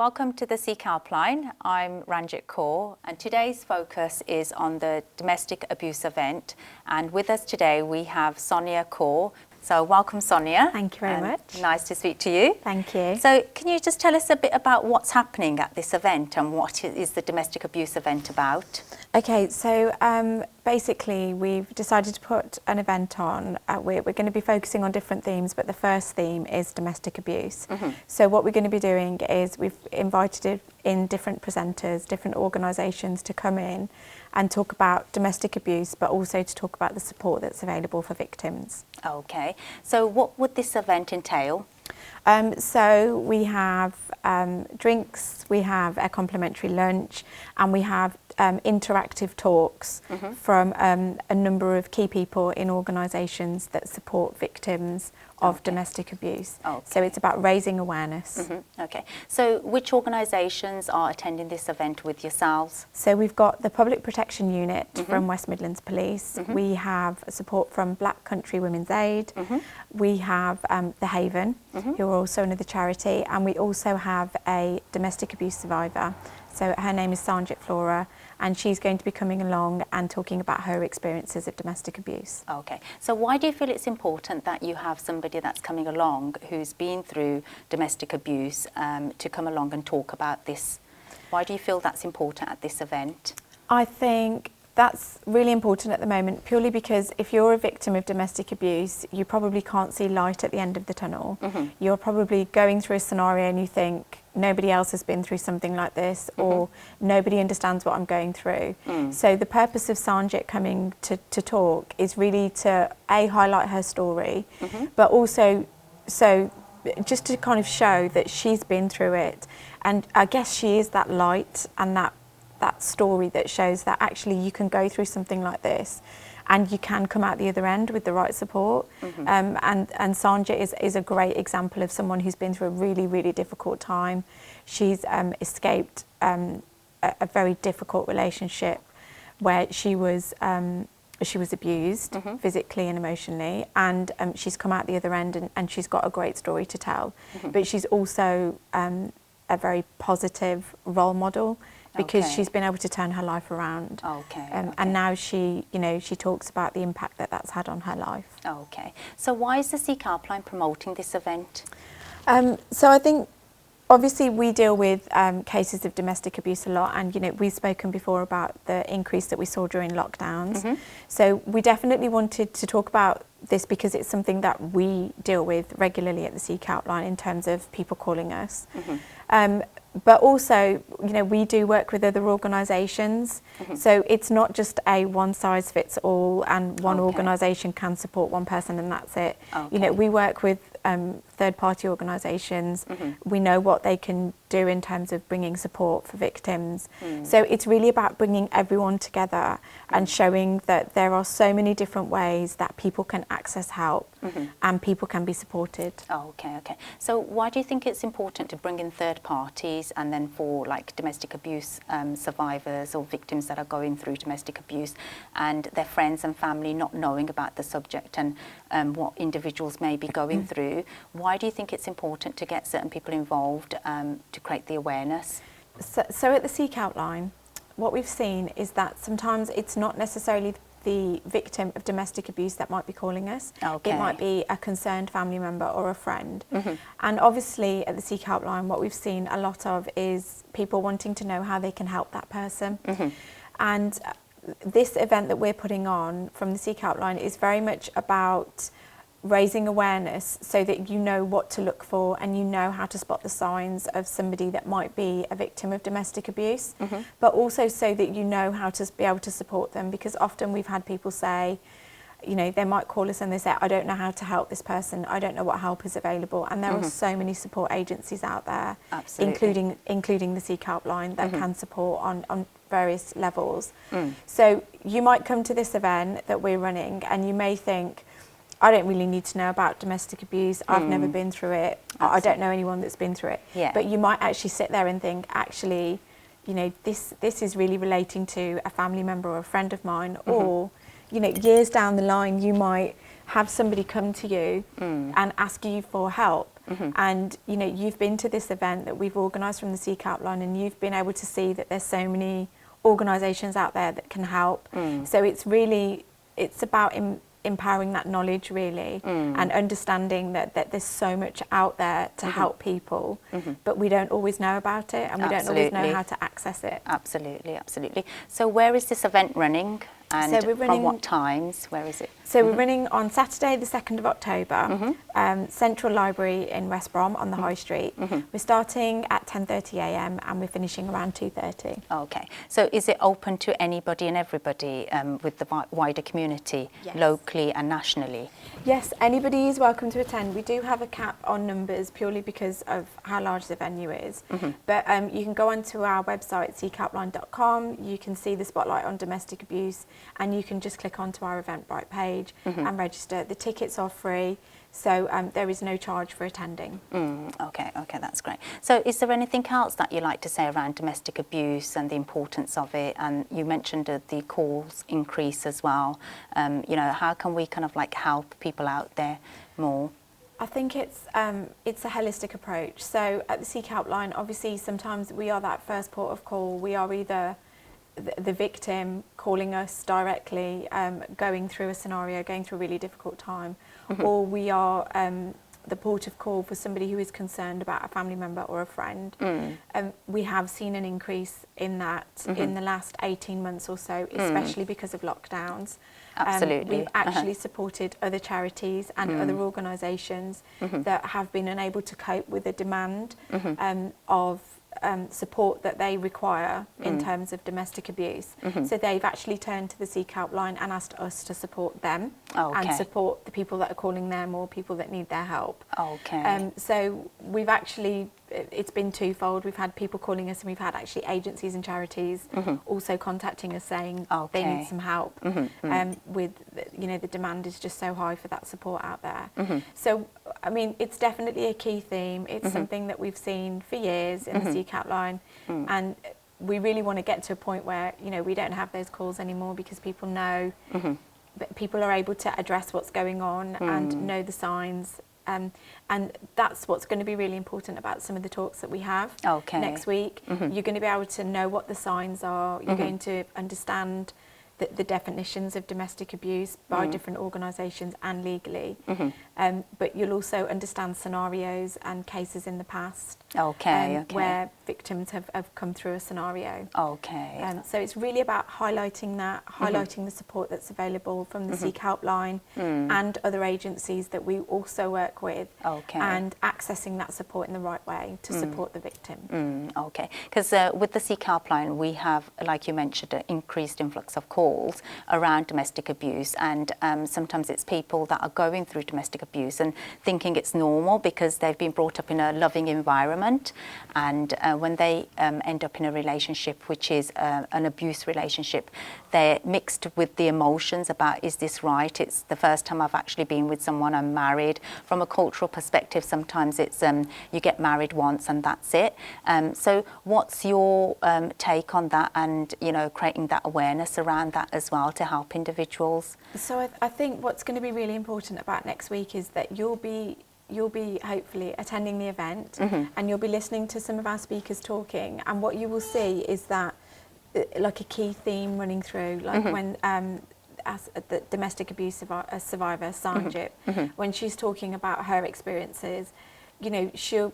Welcome to the Sikh Helpline. I'm Sarnjit Flora, and today's focus is on the domestic abuse event. And with us today we have Sonia Kaur. So welcome, Sonia. Thank you very much. Nice to speak to you. Thank you. So can you just tell us a bit about what's happening at this event and what is the domestic abuse event about? Okay, so basically we've decided to put an event on. We're going to be focusing on different themes, but the first theme is domestic abuse. So what we're going to be doing is we've invited in different presenters, different organisations to come in and talk about domestic abuse, but also to talk about the support that's available for victims. Okay, so what would this event entail? So we have drinks, we have a complimentary lunch, and we have interactive talks from a number of key people in organisations that support victims of domestic abuse. So it's about raising awareness. Okay, so which organisations are attending this event with yourselves? So we've got the Public Protection Unit from West Midlands Police. We have support from Black Country Women's Aid. We have The Haven, who are also another charity, and we also have a domestic abuse survivor. So her name is Sarnjit Flora, and she's going to be coming along and talking about her experiences of domestic abuse. Okay, so why do you feel it's important that you have somebody that's coming along who's been through domestic abuse to come along and talk about this? Why do you feel that's important at this event? I think that's really important at the moment, purely because if you're a victim of domestic abuse, you probably can't see light at the end of the tunnel. You're probably going through a scenario and you think, nobody else has been through something like this, or nobody understands what I'm going through. So the purpose of Sarnjit coming to talk is really to highlight her story, but also just to kind of show that she's been through it. And I guess she is that light and that story that shows that actually you can go through something like this and you can come out the other end with the right support. And Sarnjit is a great example of someone who's been through a really, really difficult time. She's escaped a very difficult relationship where she was abused physically and emotionally, and she's come out the other end and she's got a great story to tell. But she's also a very positive role model, because she's been able to turn her life around. And now she talks about the impact that that's had on her life. Okay. So why is the Sikh Helpline promoting this event? So I think obviously we deal with cases of domestic abuse a lot, and we've spoken before about the increase that we saw during lockdowns. So we definitely wanted to talk about this because it's something that we deal with regularly at the Sikh Helpline in terms of people calling us. But also, we do work with other organisations, so it's not just a one-size-fits-all and one organisation can support one person and that's it. We work with third-party organisations. We know what they can do in terms of bringing support for victims. So it's really about bringing everyone together and showing that there are so many different ways that people can access help and people can be supported. Okay. So why do you think it's important to bring in third parties, and then for like domestic abuse survivors or victims that are going through domestic abuse and their friends and family not knowing about the subject and what individuals may be going through? Why do you think it's important to get certain people involved to create the awareness? So at the Sikh Helpline, what we've seen is that sometimes it's not necessarily the victim of domestic abuse that might be calling us. It might be a concerned family member or a friend. And obviously at the Sikh Helpline, what we've seen a lot of is people wanting to know how they can help that person. And this event that we're putting on from the Sikh Helpline is very much about raising awareness so that you know what to look for and you know how to spot the signs of somebody that might be a victim of domestic abuse, but also so that you know how to be able to support them, because often we've had people say, they might call us and they say, I don't know how to help this person, I don't know what help is available. And there are so many support agencies out there, including the Sikh Helpline, that can support on various levels. So you might come to this event that we're running and you may think, I don't really need to know about domestic abuse. I've never been through it. I don't know anyone that's been through it. But you might actually sit there and think, actually, this is really relating to a family member or a friend of mine. Or, years down the line, you might have somebody come to you and ask you for help. And, you know, you've been to this event that we've organised from the Sikh Helpline, and you've been able to see that there's so many organisations out there that can help. So it's about empowering that knowledge really, and understanding that there's so much out there to help people, but we don't always know about it, and we don't always know how to access it. Absolutely, absolutely. So where is this event running? And so we're running, from what times? Where is it? So we're running on Saturday the 2nd of October, Central Library in West Brom on the High Street. We're starting at 10:30 a.m. and we're finishing around 2:30. Okay. So is it open to anybody and everybody with the wider community, locally and nationally? Yes, anybody is welcome to attend. We do have a cap on numbers purely because of how large the venue is. But you can go onto our website, sikhhelpline.com. You can see the spotlight on domestic abuse, and you can just click onto our Eventbrite page and register. The tickets are free, so there is no charge for attending. Okay, that's great. So is there anything else that you'd like to say around domestic abuse and the importance of it? And you mentioned the calls increase as well. You know, how can we kind of like help people out there more? I think it's a holistic approach. So at the Sikh Helpline, obviously sometimes we are that first port of call. We are either the victim calling us directly, going through a scenario, going through a really difficult time, or we are the port of call for somebody who is concerned about a family member or a friend. We have seen an increase in that in the last 18 months or so, especially because of lockdowns. Absolutely. We've actually supported other charities and other organisations that have been unable to cope with the demand of support that they require in terms of domestic abuse. So they've actually turned to the Sikh Helpline and asked us to support them and support the people that are calling them or people that need their help. So we've actually, it's been twofold. We've had people calling us, and we've had actually agencies and charities also contacting us saying they need some help with, you know, the demand is just so high for that support out there. So, I mean, it's definitely a key theme. It's something that we've seen for years in the Sikh Helpline, and we really want to get to a point where, you know, we don't have those calls anymore because people know, people are able to address what's going on and know the signs. And that's what's going to be really important about some of the talks that we have next week. You're going to be able to know what the signs are. You're going to understand the definitions of domestic abuse by different organisations and legally. But you'll also understand scenarios and cases in the past where victims have come through a scenario. So it's really about highlighting that, highlighting the support that's available from the Sikh Helpline and other agencies that we also work with, and accessing that support in the right way to support the victim. Because with the Sikh Helpline, we have, like you mentioned, an increased influx of calls around domestic abuse, and sometimes it's people that are going through domestic abuse and thinking it's normal because they've been brought up in a loving environment, and when they end up in a relationship which is an abuse relationship, they're mixed with the emotions about, is this right? It's the first time I've actually been with someone, I'm married. From a cultural perspective, sometimes it's you get married once and that's it. So what's your take on that, and, you know, creating that awareness around that as well to help individuals? So I think what's going to be really important about next week is that you'll be hopefully attending the event, and you'll be listening to some of our speakers talking, and what you will see is that like a key theme running through, like when as the domestic abuse survivor Sarnjit, when she's talking about her experiences, you know, she'll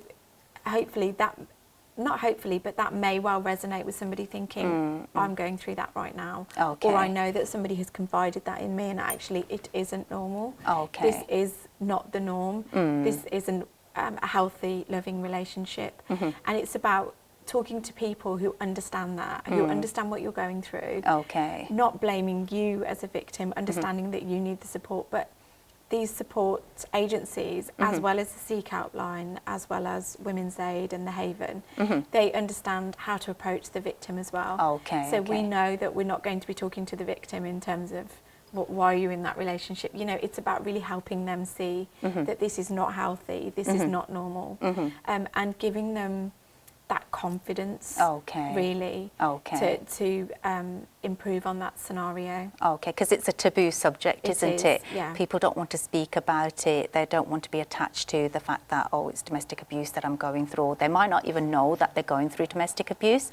hopefully but that may well resonate with somebody thinking, I'm going through that right now. Or I know that somebody has confided that in me, and actually it isn't normal. This is not the norm. This isn't a healthy, loving relationship. And it's about talking to people who understand that, who understand what you're going through. Not blaming you as a victim, understanding that you need the support, but these support agencies, as well as the Sikh Helpline, as well as Women's Aid and the Haven, they understand how to approach the victim as well. So we know that we're not going to be talking to the victim in terms of why are you in that relationship. You know, it's about really helping them see that this is not healthy, this is not normal, and giving them that confidence, okay, really, okay, to improve on that scenario. Okay, because it's a taboo subject, isn't it? Yeah. People don't want to speak about it. They don't want to be attached to the fact that, oh, it's domestic abuse that I'm going through. They might not even know that they're going through domestic abuse.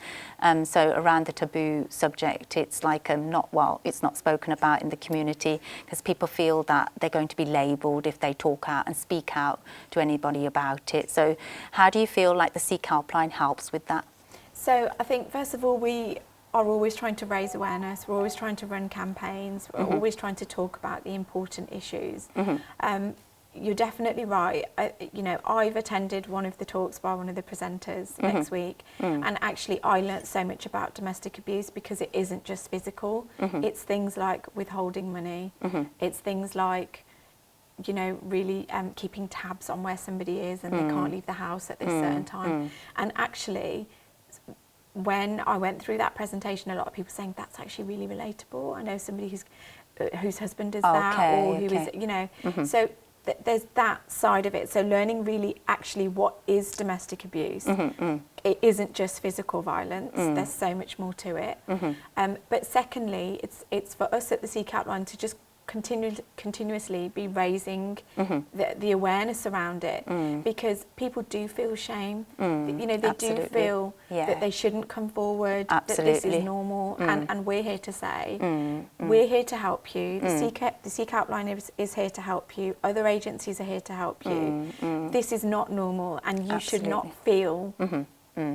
So around the taboo subject, it's like it's not spoken about in the community because people feel that they're going to be labelled if they talk out and speak out to anybody about it. So how do you feel like the Sikh Helpline helps with that? So I think, first of all, we are always trying to raise awareness. We're always trying to run campaigns. We're always trying to talk about the important issues. You're definitely right. I've attended one of the talks by one of the presenters next week, and actually I learnt so much about domestic abuse because it isn't just physical. It's things like withholding money. It's things like, really keeping tabs on where somebody is and they can't leave the house at this certain time. And actually, when I went through that presentation, a lot of people saying that's actually really relatable. I know somebody whose husband is that, or who is, so there's that side of it. So learning really actually what is domestic abuse. It isn't just physical violence. There's so much more to it. But secondly, it's for us at the Sikh Helpline to just continuously be raising the awareness around it, because people do feel shame. They do feel that they shouldn't come forward, that this is normal, and we're here to say, we're here to help you. The Sikh Helpline is here to help you. Other agencies are here to help you. This is not normal, and you should not feel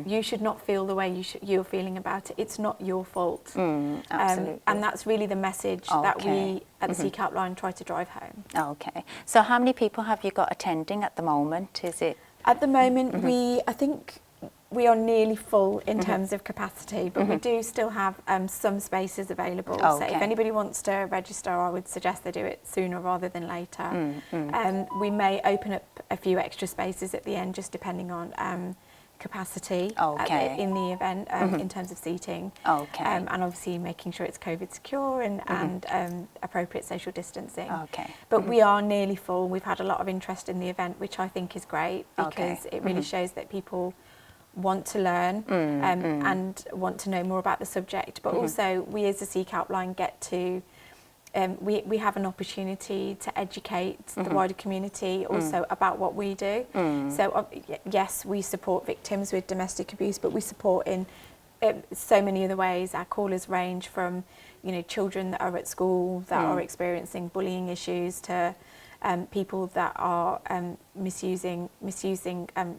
you should not feel the way you're feeling about it. It's not your fault. Absolutely. And that's really the message that we at the Sikh Helpline try to drive home. Okay. So how many people have you got attending at the moment? Is it? At the moment, I think we are nearly full in terms of capacity, but we do still have some spaces available. So if anybody wants to register, I would suggest they do it sooner rather than later. We may open up a few extra spaces at the end, just depending on capacity in the event in terms of seating, and obviously making sure it's COVID secure and appropriate social distancing. But we are nearly full. We've had a lot of interest in the event, which I think is great, because it really shows that people want to learn and want to know more about the subject. But also, we as the Sikh Helpline get to we have an opportunity to educate the wider community also about what we do. So yes, we support victims with domestic abuse, but we support in so many other ways. Our callers range from children that are at school that are experiencing bullying issues to people that are misusing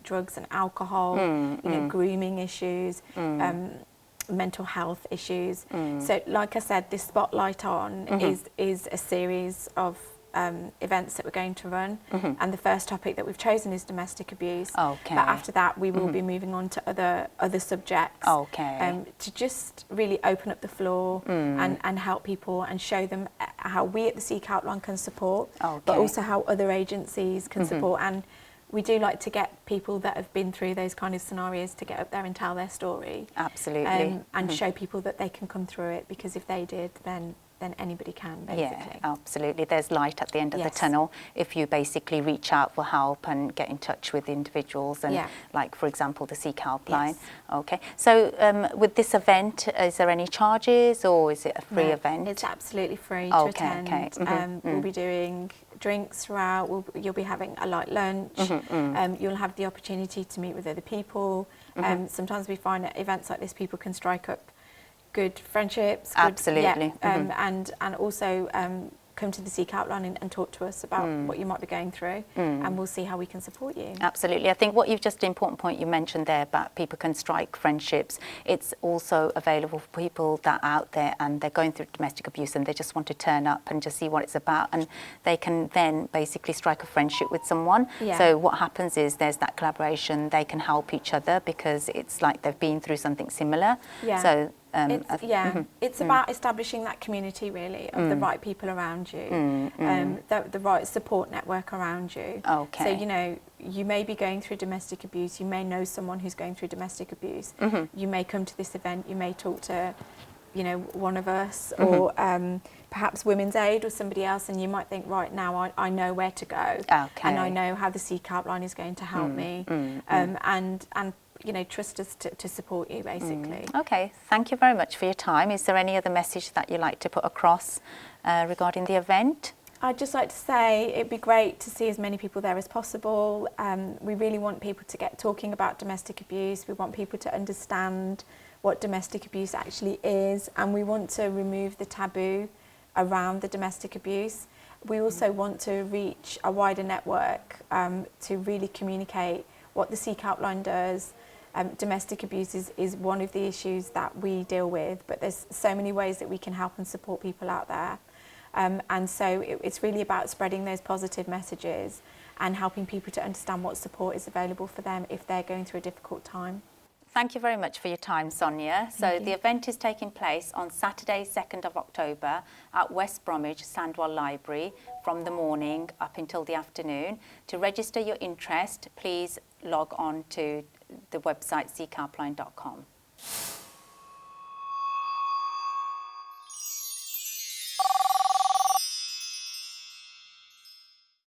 drugs and alcohol, grooming issues, mental health issues. So like I said, this Spotlight On is a series of events that we're going to run, and the first topic that we've chosen is domestic abuse. But after that we will be moving on to other subjects to just really open up the floor and help people and show them how we at the Sikh Helpline can support, but also how other agencies can support. And we do like to get people that have been through those kind of scenarios to get up there and tell their story. Absolutely. And show people that they can come through it, because if they did, then anybody can, basically. Yeah, absolutely. There's light at the end of the tunnel if you basically reach out for help and get in touch with individuals and, like, for example, the Sikh Helpline. Okay. So with this event, is there any charges, or is it a free event? It's absolutely free to attend. We'll be doing drinks throughout. You'll be having a light lunch. You'll have the opportunity to meet with other people. Sometimes we find at events like this, people can strike up good friendships. Absolutely. And also come to the Sikh Helpline and talk to us about what you might be going through, and we'll see how we can support you. Absolutely. I think what you've just, an important point you mentioned there about people can strike friendships. It's also available for people that are out there and they're going through domestic abuse and they just want to turn up and just see what it's about, and they can then basically strike a friendship with someone. So what happens is there's that collaboration. They can help each other because it's like they've been through something similar. So it's about establishing that community, really, of the right people around you, the right support network around you. So, you may be going through domestic abuse, you may know someone who's going through domestic abuse, you may come to this event, you may talk to, one of us, or perhaps Women's Aid or somebody else, and you might think, right, now I know where to go, and I know how the Sikh Helpline is going to help me, and trust us to support you, basically. Okay, thank you very much for your time. Is there any other message that you'd like to put across regarding the event? I'd just like to say it'd be great to see as many people there as possible. We really want people to get talking about domestic abuse. We want people to understand what domestic abuse actually is, and we want to remove the taboo around the domestic abuse. We also want to reach a wider network to really communicate what the Sikh Helpline does. Domestic abuse is one of the issues that we deal with, but there's so many ways that we can help and support people out there. And so it's really about spreading those positive messages and helping people to understand what support is available for them if they're going through a difficult time. Thank you very much for your time, Sonia. So the event is taking place on Saturday, 2nd of October at West Bromwich Sandwell Library from the morning up until the afternoon. To register your interest, please log on to the website sikhhelpline.com.